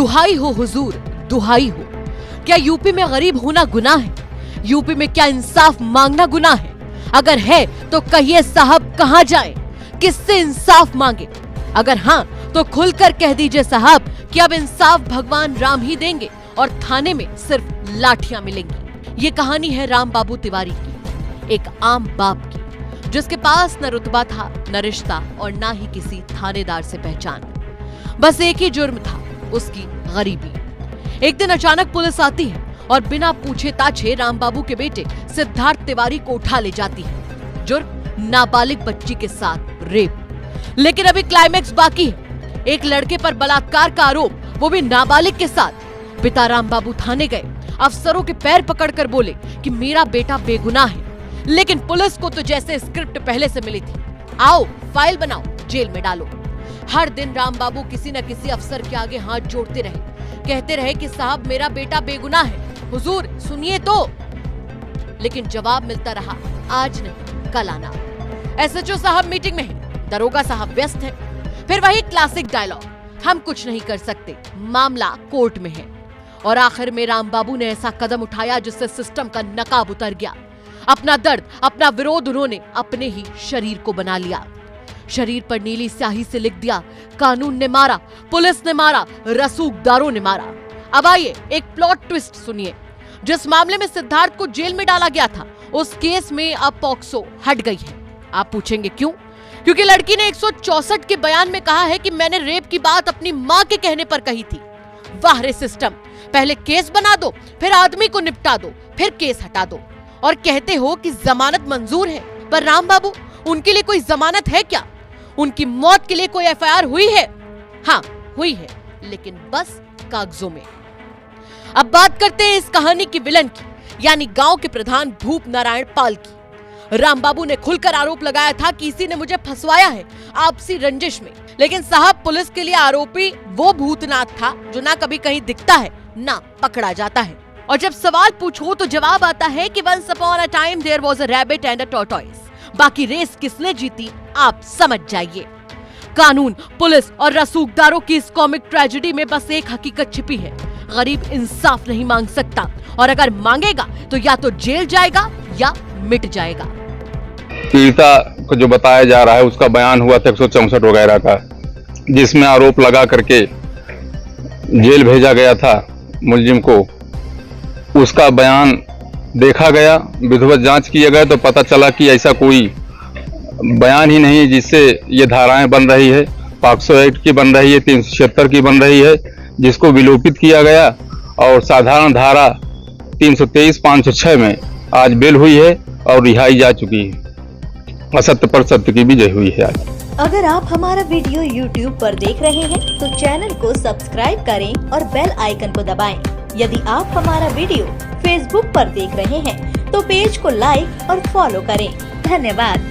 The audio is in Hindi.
दुहाई हो हुजूर, दुहाई हो। क्या यूपी में गरीब होना गुनाह है? यूपी में क्या इंसाफ मांगना गुनाह है? अगर है तो कहिए साहब कहां जाएं? किससे इंसाफ मांगे? अगर हाँ तो खुलकर कह दीजिए साहब कि अब इंसाफ भगवान राम ही देंगे और थाने में सिर्फ लाठियां मिलेंगी। ये कहानी है राम बाबू तिवारी की, एक आम बाप की, जिसके पास न रुतबा था, न रिश्ता और ना ही किसी थानेदार से पहचान। बस एक ही जुर्म था, उसकी गरीबी। एक दिन अचानक पुलिस आती है और बिना पूछे ताछे राम बाबू के बेटे सिद्धार्थ तिवारी को उठा ले जाती है। जुर्म नाबालिग बच्ची के साथ रेप। लेकिन अभी क्लाइमैक्स बाकी है। एक लड़के पर बलात्कार का आरोप, वो भी नाबालिग के साथ। पिता राम बाबू थाने गए, अफसरों के पैर पकड़कर बोले कि मेरा बेटा बेगुनाह है। लेकिन पुलिस को तो जैसे स्क्रिप्ट पहले से मिली थी, आओ फाइल बनाओ, जेल में डालो। हर दिन राम बाबू किसी न किसी अफसर के आगे हाथ जोड़ते रहे, कहते रहे कि साहब मेरा बेटा बेगुनाह है, हुजूर सुनिए तो। लेकिन जवाब मिलता रहा, आज नहीं कल आना। एसएचओ साहब मीटिंग में है, दरोगा साहब व्यस्त है। फिर वही क्लासिक डायलॉग, हम कुछ नहीं कर सकते, मामला कोर्ट में है। और आखिर में राम बाबू ने ऐसा कदम उठाया जिससे सिस्टम का नकाब उतर गया। अपना दर्द, अपना विरोध उन्होंने अपने ही शरीर को बना लिया। शरीर पर नीली स्याही से लिख दिया, कानून ने मारा, पुलिस ने मारा, रसूखदारों ने मारा। अब आइए एक प्लॉट ट्विस्ट सुनिए। जिस मामले में सिद्धार्थ को जेल में डाला गया था, उस केस में अब पॉक्सो हट गई है। आप पूछेंगे क्यों? क्योंकि लड़की ने 164 के बयान में कहा है कि मैंने रेप की बात अपनी मां के कहने पर कही थी। वाह रे सिस्टम, पहले केस बना दो, फिर आदमी को निपटा दो, फिर केस हटा दो। और कहते हो कि जमानत मंजूर है, पर राम बाबू उनके लिए कोई जमानत है क्या? उनकी मौत के लिए कोई एफआईआर हुई है? हाँ हुई है, लेकिन बस कागजों में। अब बात करते हैं इस कहानी की विलन की, यानी गांव के प्रधान भूप नारायण पाल की। राम बाबू ने खुलकर आरोप लगाया था कि इसी ने मुझे फंसवाया है आपसी रंजिश में। लेकिन साहब पुलिस के लिए आरोपी वो भूतनाथ था जो ना कभी कहीं दिखता है ना पकड़ा जाता है। और जब सवाल पूछो तो जवाब आता है कि once upon a time there was a rabbit and a tortoise. बाकी रेस किसने जीती आप समझ जाइए। कानून, पुलिस और रसूखदारों की इस कॉमिक ट्रेजेडी में बस एक हकीकत छिपी है, गरीब इंसाफ नहीं मांग सकता, और अगर मांगेगा तो या तो जेल जाएगा या मिट जाएगा। पीड़िता को जो बताया जा रहा है उसका बयान हुआ था 164 वगैरह का, जिसमें आरोप लगा करके जेल भेजा गया था मुलजिम को। उसका बयान देखा गया, विधिवत जांच किया गया तो पता चला कि ऐसा कोई बयान ही नहीं जिससे ये धाराएं बन रही है। पॉक्सो एक्ट की बन रही है, 376 की बन रही है, जिसको विलोपित किया गया। और साधारण धारा 323, 506 में आज बेल हुई है और रिहाई जा चुकी है। असत्य पर सत्य की विजय हुई है आज। अगर आप हमारा वीडियो YouTube पर देख रहे हैं तो चैनल को सब्सक्राइब करें और बेल आइकन को दबाएं। यदि आप हमारा वीडियो Facebook पर देख रहे हैं तो पेज को लाइक और फॉलो करें। धन्यवाद।